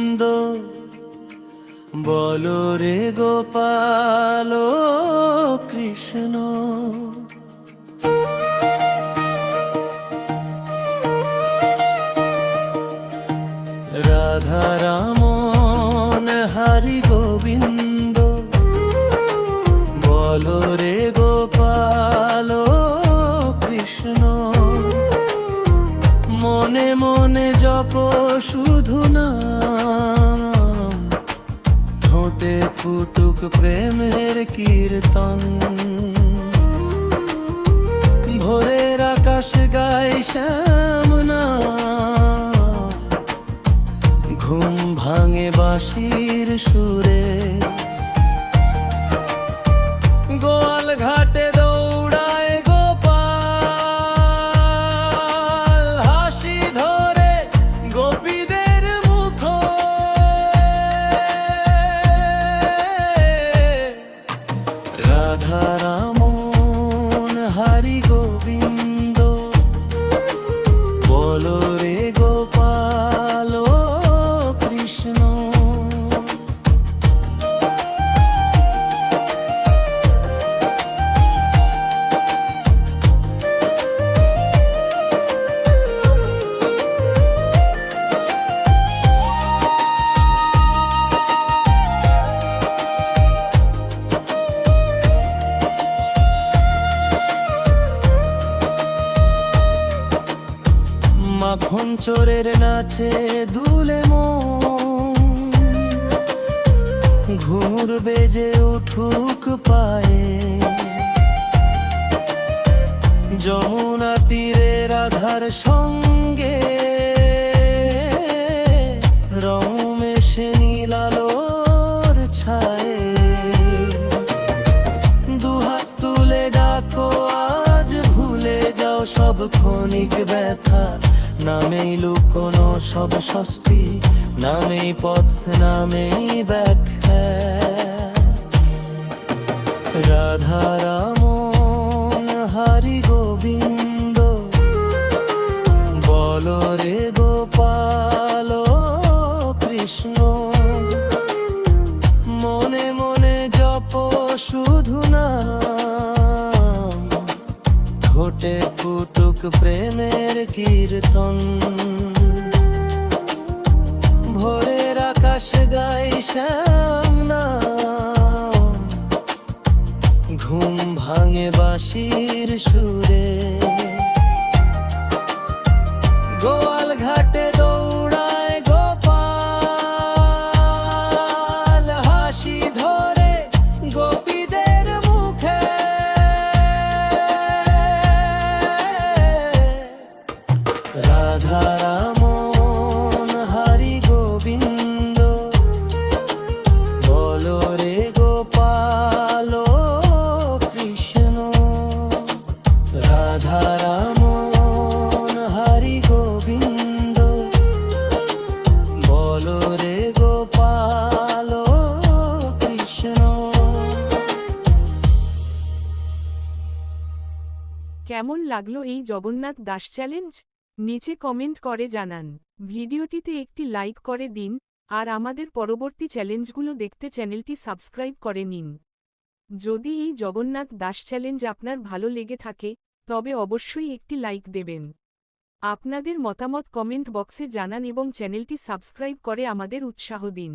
গোবিন্দ বলো রে গোপাল কৃষ্ণ। রাধা রামন হরি গোবিন্দ বলো রে গোপাল কৃষ্ণ। মনে মনে জপ শুধু নাম, ঠোঁটে ফুটুক প্রেমের কীর্তন। ভোরের আকাশ গায় শ্যাম নাম, ঘুম ভাঙে বাঁশির সুরে। গোয়াল ঘাটে দৌড়ায় গোপাল, হাসি ধরে গোপীদের মুখ। রাধা রামন হরি গোবিন্দ বলো রে গোপাল কৃষ্ণ। মাখন চোরের নাচে দুলে মন, ঘুর বেজে উঠুক পায়ে। যমুনা তীরে রাধার সঙ্গে রং মেশে নীল আলোর ছায়ে। দুহাত তুলে ডাকো আজ, ভুলে যাও সব ক্ষণিক ব্যথা। নামেই লুকোনো সব স্বস্তি, নামেই পথ, নামেই ব্যাখ্যা। রাধা রামন হরি গোবিন্দ বলো রে গোপাল কৃষ্ণ। মনে মনে জপ শুধু নাম, ঠোঁটে ফুটুক প্রেমের কীর্তন। ভোরের আকাশ গায় শ্যাম নাম, ঘুম ভাঙে বাঁশির সুরে। গোয়াল ঘাটে দৌড়ায় গোপাল, হাসি ধরে গোপীদের মুখে। রাধা রামন হরি গোবিন্দ বলো রে গোপাল কৃষ্ণ। রাধা রামন হরি গোবিন্দ বলো রে গোপাল কৃষ্ণ। কেমন লাগলো এই জগন্নাথ দাস চ্যালেঞ্জ? নিচে কমেন্ট করে জানান। ভিডিওটিতে একটি লাইক করে দিন, আর আমাদের পরবর্তী চ্যালেঞ্জগুলো দেখতে চ্যানেলটি সাবস্ক্রাইব করে নিন। যদি এই জগন্নাথ দাস চ্যালেঞ্জ আপনার ভালো লেগে থাকে, তবে অবশ্যই একটি লাইক দেবেন। আপনাদের মতামত কমেন্ট বক্সে জানান এবং চ্যানেলটি সাবস্ক্রাইব করে আমাদের উৎসাহ দিন।